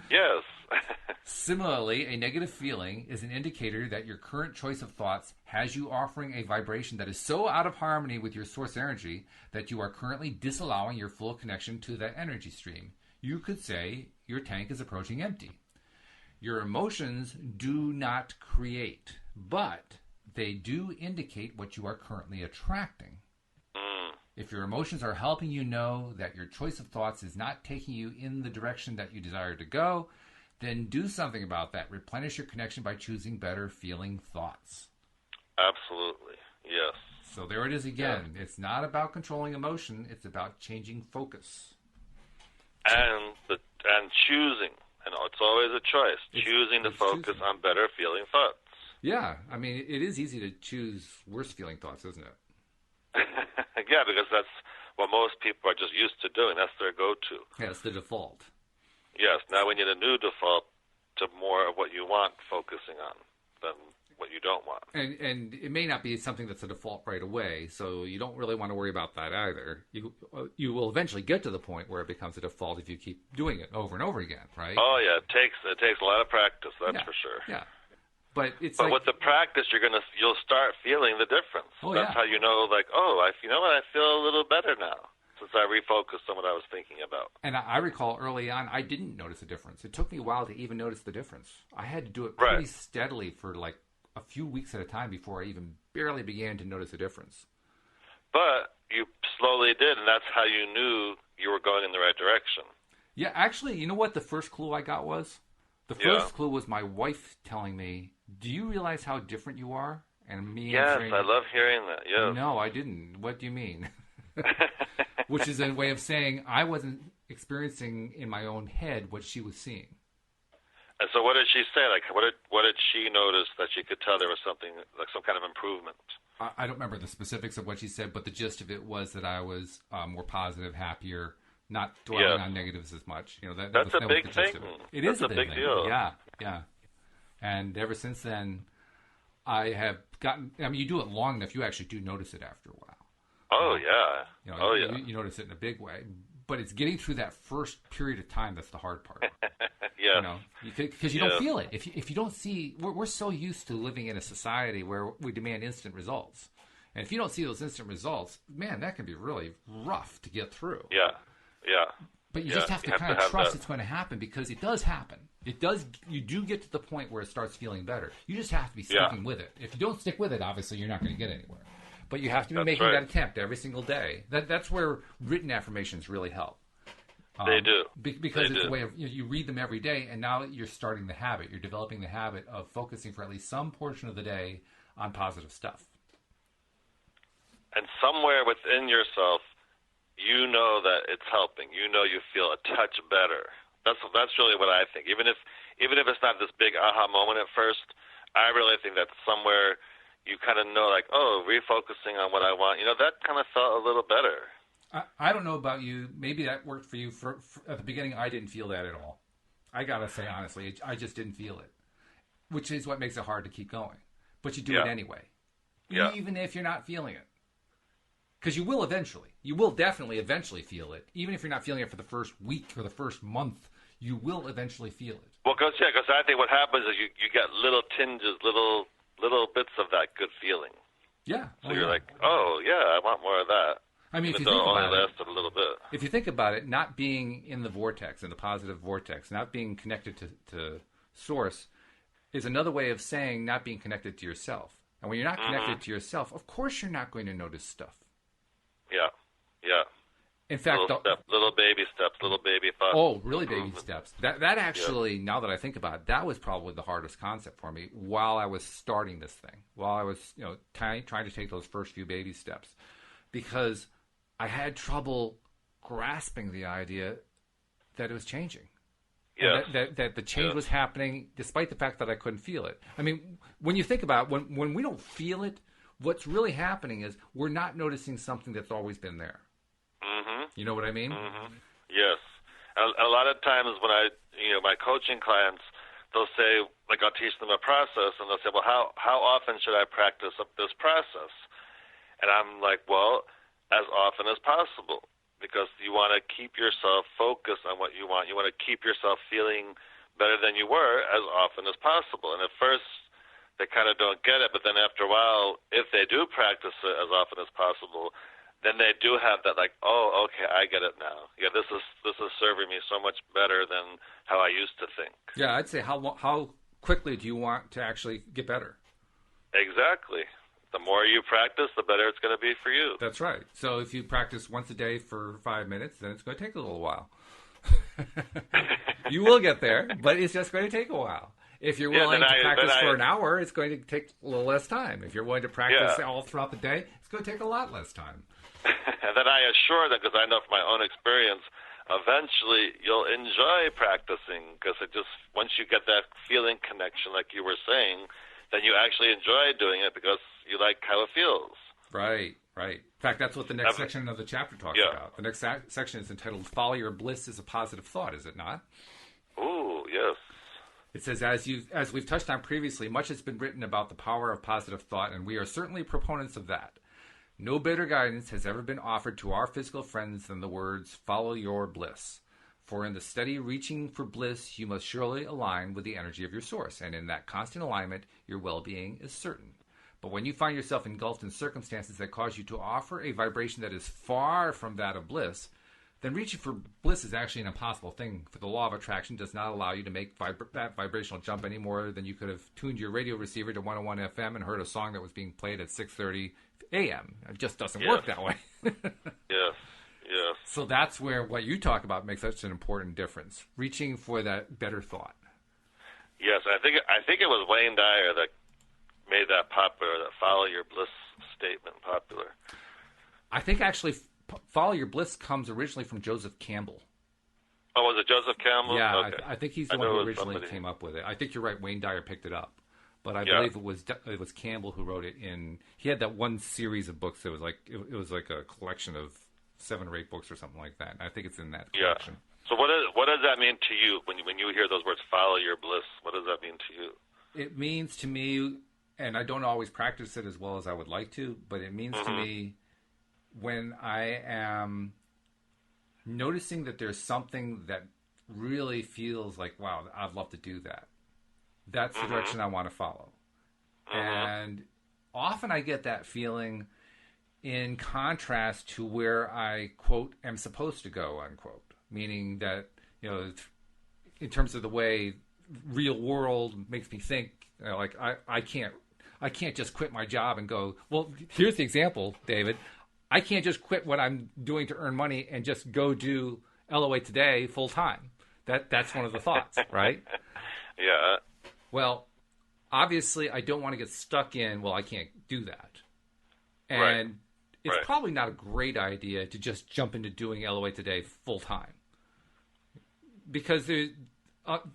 Yes. Similarly, a negative feeling is an indicator that your current choice of thoughts has you offering a vibration that is so out of harmony with your source energy that you are currently disallowing your full connection to that energy stream. You could say your tank is approaching empty. Your emotions do not create, but they do indicate what you are currently attracting. If your emotions are helping you know that your choice of thoughts is not taking you in the direction that you desire to go, then do something about that. Replenish your connection by choosing better feeling thoughts. Absolutely. Yes. So there it is again. Yeah. It's not about controlling emotion. It's about changing focus. And choosing. And it's always a choice. Choosing to focus on better feeling thoughts. Yeah. I mean, it is easy to choose worse feeling thoughts, isn't it? Yeah, because that's what most people are just used to doing. That's their go-to. Yeah, it's the default. Yes. Now we need a new default to more of what you want focusing on than what you don't want. And it may not be something that's a default right away, so you don't really want to worry about that either. You will eventually get to the point where it becomes a default if you keep doing it over and over again, right? Oh yeah, it takes a lot of practice. That's for sure. Yeah. But with the practice, you'll start feeling the difference. That's how you know, like, you know what, I feel a little better now since I refocused on what I was thinking about. And I recall early on, I didn't notice a difference. It took me a while to even notice the difference. I had to do it pretty steadily for like a few weeks at a time before I even barely began to notice a difference. But you slowly did, and that's how you knew you were going in the right direction. Yeah, actually, you know what the first clue I got was? The first clue was my wife telling me, do you realize how different you are? And me answering, I love hearing that, yes. No, I didn't. What do you mean? Which is a way of saying I wasn't experiencing in my own head what she was seeing. And so what did she say? Like, what did she notice that she could tell there was something, like some kind of improvement? I don't remember the specifics of what she said, but the gist of it was that I was more positive, happier, not dwelling on negatives as much. You know, that's a big thing. It is a big deal. Yeah. And ever since then, I have gotten. I mean, you do it long enough, you actually do notice it after a while. Oh yeah. You know, you notice it in a big way, but it's getting through that first period of time that's the hard part. Yeah. You know, because you don't feel it. If you don't see, we're so used to living in a society where we demand instant results, and if you don't see those instant results, man, that can be really rough to get through. Yeah. But you just have to kind of trust it's going to happen, because it does happen. It does. You do get to the point where it starts feeling better. You just have to be sticking with it. If you don't stick with it, obviously you're not going to get anywhere. But you have to be making that attempt every single day. That's where written affirmations really help. They do. Because it's a way of, you read them every day, and now you're starting the habit. You're developing the habit of focusing for at least some portion of the day on positive stuff. And somewhere within yourself, you know that it's helping. You know you feel a touch better. That's really what I think. Even if it's not this big aha moment at first, I really think that somewhere you kind of know, like, refocusing on what I want. You know, that kind of felt a little better. I don't know about you. Maybe that worked for you. For at the beginning, I didn't feel that at all. I got to say, honestly, I just didn't feel it, which is what makes it hard to keep going. But you do it anyway, even if you're not feeling it. Because you will eventually. You will definitely eventually feel it. Even if you're not feeling it for the first week or the first month, you will eventually feel it. Well, because I think what happens is you get little tinges, little bits of that good feeling. Yeah. So you're like, I want more of that. I mean, if you think about it, lasted a little bit. If you think about it, not being in the vortex, in the positive vortex, not being connected to source, is another way of saying not being connected to yourself. And when you're not connected to yourself, of course you're not going to notice stuff. Yeah. In fact, little baby steps, little baby thoughts. Oh, really baby steps. That actually, now that I think about it, that was probably the hardest concept for me while I was starting this thing, while I was trying to take those first few baby steps, because I had trouble grasping the idea that it was changing. Yeah. That the change was happening despite the fact that I couldn't feel it. I mean, when you think about it, when we don't feel it, what's really happening is we're not noticing something that's always been there. You know what I mean? Yes. A lot of times when my coaching clients, they'll say, like, I'll teach them a process, and they'll say, well, how often should I practice this process? And I'm like, well, as often as possible, because you want to keep yourself focused on what you want. You want to keep yourself feeling better than you were as often as possible. And at first, they kind of don't get it, but then after a while, if they do practice it as often as possible, then they do have that, like, oh, okay, I get it now. Yeah, this is serving me so much better than how I used to think. Yeah, I'd say how quickly do you want to actually get better? Exactly. The more you practice, the better it's going to be for you. That's right. So if you practice once a day for 5 minutes, then it's going to take a little while. You will get there, but it's just going to take a while. If you're willing to practice for an hour, it's going to take a little less time. If you're willing to practice all throughout the day, it's going to take a lot less time. And then I assure them, because I know from my own experience, eventually you'll enjoy practicing, because it just, once you get that feeling connection, like you were saying, then you actually enjoy doing it because you like how it feels. Right, right. In fact, that's what the next section of the chapter talks about. The next section is entitled "Follow Your Bliss is a Positive Thought," is it not? Ooh, yes. It says, as we've touched on previously, much has been written about the power of positive thought, and we are certainly proponents of that. No better guidance has ever been offered to our physical friends than the words, "Follow your bliss." For in the steady reaching for bliss, you must surely align with the energy of your source, and in that constant alignment, your well-being is certain. But when you find yourself engulfed in circumstances that cause you to offer a vibration that is far from that of bliss, then reaching for bliss is actually an impossible thing, for the law of attraction does not allow you to make that vibrational jump any more than you could have tuned your radio receiver to 101 FM and heard a song that was being played at 6:30 a.m. It just doesn't work that way. Yes. Yes. So that's where what you talk about makes such an important difference, reaching for that better thought. Yes, I think it was Wayne Dyer that made that popular, that "Follow Your Bliss" statement popular. I think actually "Follow Your Bliss" comes originally from Joseph Campbell. Oh, was it Joseph Campbell? Yeah, okay. I think he's the one who originally came up with it. I think you're right, Wayne Dyer picked it up. But I believe it was Campbell who wrote it in. He had that one series of books that was like it was like a collection of 7 or 8 books or something like that. I think it's in that collection. So what does that mean to you when you hear those words, "Follow your bliss"? What does that mean to you? It means to me, and I don't always practice it as well as I would like to, but it means to me when I am noticing that there's something that really feels like, wow, I'd love to do that. That's the direction I want to follow. And often I get that feeling in contrast to where I, quote, am supposed to go, unquote. Meaning that, in terms of the way real world makes me think, like I can't just quit my job and go, well, here's the example, David. I can't just quit what I'm doing to earn money and just go do LOA Today full time. That's one of the thoughts, right? Yeah. Well, obviously I don't want to get stuck in, well, I can't do that. And it's probably not a great idea to just jump into doing LOA Today full time. Because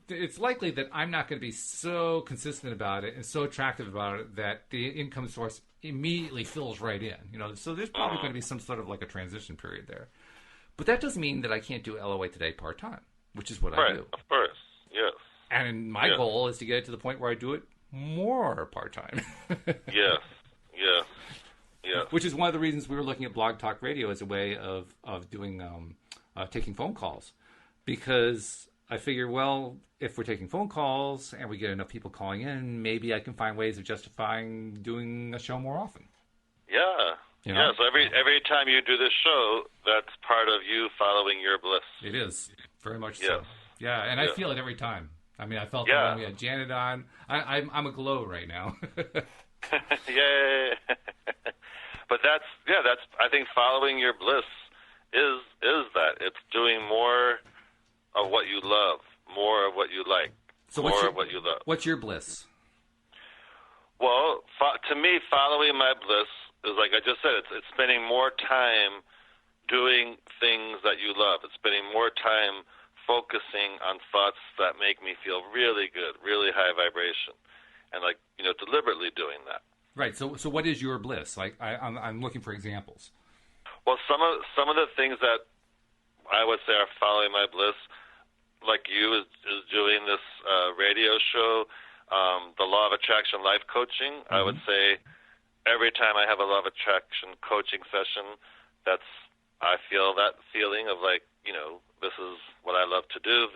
it's likely that I'm not going to be so consistent about it and so attractive about it that the income source immediately fills right in. So there's probably going to be some sort of like a transition period there. But that doesn't mean that I can't do LOA Today part-time, which is what I do. Of course, yes. And my goal is to get it to the point where I do it more part-time. Yes. Which is one of the reasons we were looking at Blog Talk Radio as a way of doing taking phone calls. Because I figure, well, if we're taking phone calls and we get enough people calling in, maybe I can find ways of justifying doing a show more often. Yeah. Yeah, so every time you do this show, that's part of you following your bliss. It is. Very much so. Yeah, and I feel it every time. I mean, I felt it when we had Janet on. I'm aglow right now. Yay. But that's I think following your bliss is that. It's doing more of what you love, more of what you like, more of what you love. What's your bliss? Well, to me, following my bliss is, like I just said, it's spending more time doing things that you love. It's spending more time focusing on thoughts that make me feel really good, really high vibration, and deliberately doing that. Right. So what is your bliss? Like I'm looking for examples. Well, some of the things that I would say are following my bliss, like you, is doing this radio show, the Law of Attraction Life Coaching. I would say every time I have a Law of Attraction coaching session, I feel that feeling of like, this is what I love to do.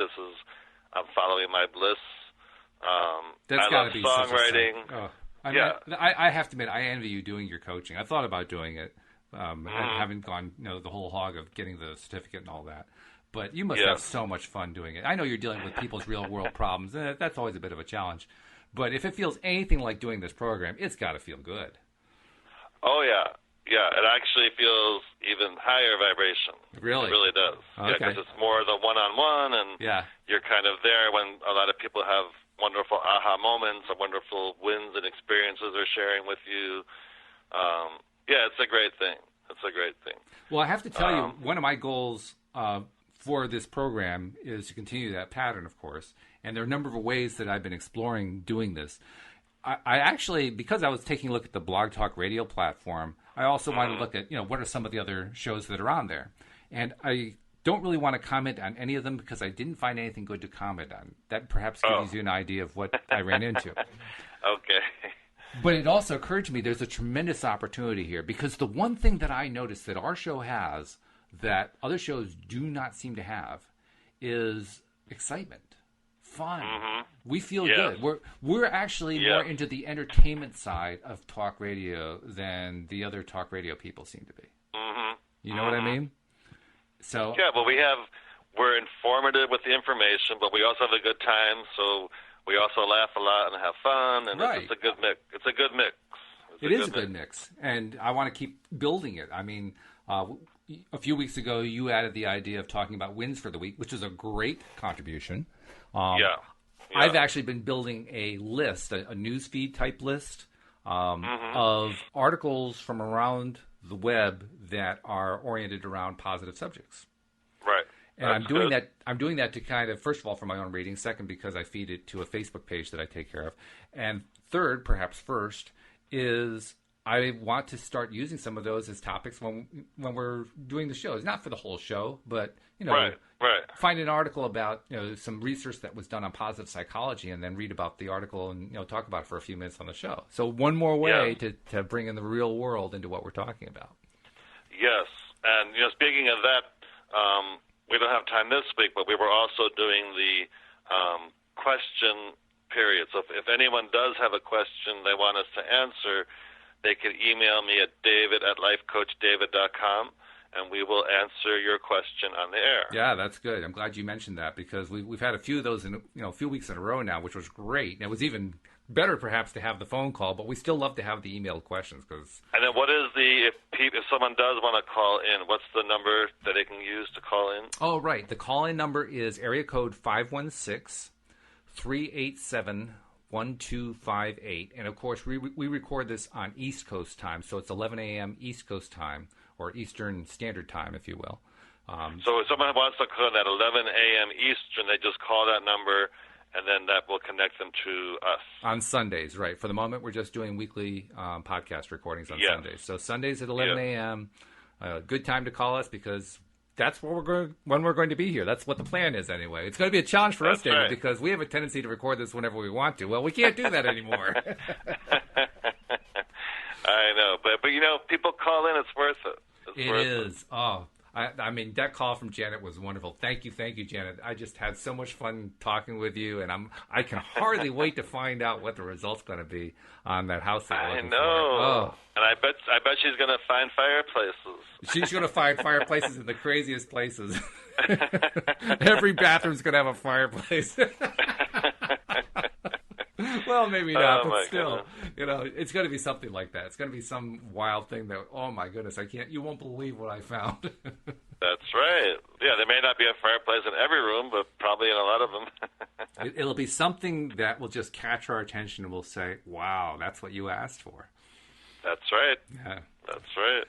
I'm following my bliss. That's I love songwriting. I have to admit, I envy you doing your coaching. I thought about doing it, and haven't gone, the whole hog of getting the certificate and all that. But you must have so much fun doing it. I know you're dealing with people's real world problems, and that's always a bit of a challenge. But if it feels anything like doing this program, it's got to feel good. Oh yeah. Yeah, it actually feels even higher vibration. Really? It really does. Okay. Yeah, because it's more the one-on-one, and you're kind of there when a lot of people have wonderful aha moments or wonderful wins and experiences they're sharing with you. It's a great thing. It's a great thing. Well, I have to tell you, one of my goals for this program is to continue that pattern, of course. And there are a number of ways that I've been exploring doing this. I actually, because I was taking a look at the Blog Talk Radio platform, I also wanted to look at, what are some of the other shows that are on there. And I don't really want to comment on any of them because I didn't find anything good to comment on. That perhaps gives you an idea of what I ran into. Okay. But it also occurred to me there's a tremendous opportunity here because the one thing that I noticed that our show has that other shows do not seem to have is excitement. Fun. Mm-hmm. We feel good. We're actually more into the entertainment side of talk radio than the other talk radio people seem to be. Mm-hmm. You know what I mean? So but we're informative with the information, but we also have a good time. So we also laugh a lot and have fun, and it's just a good mix. It's a good mix. It is a good mix, and I want to keep building it. I mean, a few weeks ago, you added the idea of talking about wins for the week, which is a great contribution. I've actually been building a list, a newsfeed type list of articles from around the web that are oriented around positive subjects. Right. And I'm doing that. I'm doing that to kind of, first of all, for my own reading. Second, because I feed it to a Facebook page that I take care of. And third, perhaps first, is I want to start using some of those as topics when we're doing the shows. Not for the whole show, but find an article about some research that was done on positive psychology, and then read about the article and talk about it for a few minutes on the show. So one more way to bring in the real world into what we're talking about. Yes, and speaking of that, we don't have time this week, but we were also doing the question period. So if anyone does have a question they want us to answer, they can email me at david@lifecoachdavid.com, and we will answer your question on the air. Yeah, that's good. I'm glad you mentioned that because we've had a few of those in a few weeks in a row now, which was great. And it was even better perhaps to have the phone call, but we still love to have the emailed questions. And then what is if someone does want to call in, what's the number that they can use to call in? Oh, right. The call-in number is area code 516-387-1258. And, of course, we record this on East Coast time, so it's 11 a.m. East Coast time, or Eastern Standard Time, if you will. So if someone wants to call at 11 a.m. Eastern, they just call that number, and then that will connect them to us. On Sundays, right. For the moment, we're just doing weekly podcast recordings on Sundays. So Sundays at 11 a.m., good time to call us because that's when we're going to be here. That's what the plan is anyway. It's going to be a challenge for us, David, because we have a tendency to record this whenever we want to. Well, we can't do that anymore. I know, but people call in. It's worth it. It is. Oh, I mean, that call from Janet was wonderful. Thank you, Janet. I just had so much fun talking with you, and I can hardly wait to find out what the result's going to be on that house. I know. Oh. And I bet she's going to find fireplaces. She's going to find fireplaces in the craziest places. Every bathroom's going to have a fireplace. Well, maybe not, but still, it's going to be something like that. It's going to be some wild thing that, oh my goodness, you won't believe what I found. That's right. Yeah, there may not be a fireplace in every room, but probably in a lot of them. It'll be something that will just catch our attention and we'll say, wow, that's what you asked for. That's right. Yeah. That's right.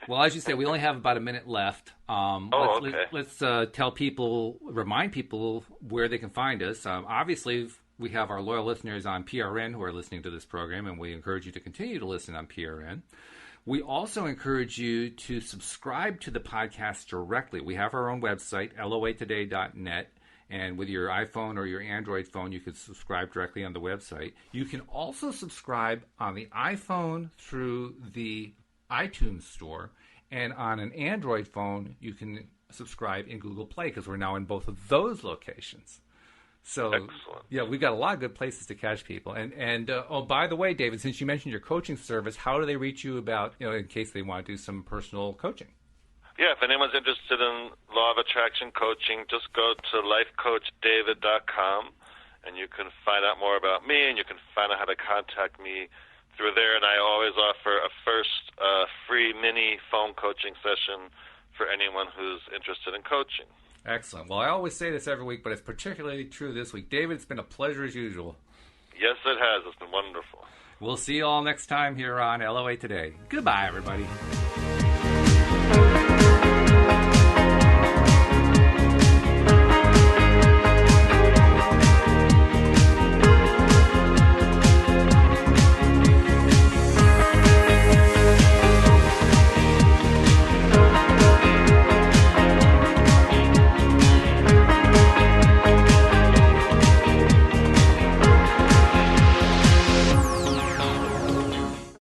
Well, as you say, we only have about a minute left. Let's remind people where they can find us. Obviously, we have our loyal listeners on PRN who are listening to this program, and we encourage you to continue to listen on PRN. We also encourage you to subscribe to the podcast directly. We have our own website, loatoday.net, and with your iPhone or your Android phone, you can subscribe directly on the website. You can also subscribe on the iPhone through the iTunes store, And on an Android phone, you can subscribe in Google Play because we're now in both of those locations. So, excellent. Yeah, we've got a lot of good places to catch people. And oh, by the way, David, since you mentioned your coaching service, how do they reach you about, in case they want to do some personal coaching? Yeah, if anyone's interested in Law of Attraction coaching, just go to lifecoachdavid.com, and you can find out more about me, and you can find out how to contact me through there. And I always offer a first free mini phone coaching session for anyone who's interested in coaching. Excellent. Well, I always say this every week, but it's particularly true this week. David, it's been a pleasure as usual. Yes, it has. It's been wonderful. We'll see you all next time here on LOA Today. Goodbye, everybody.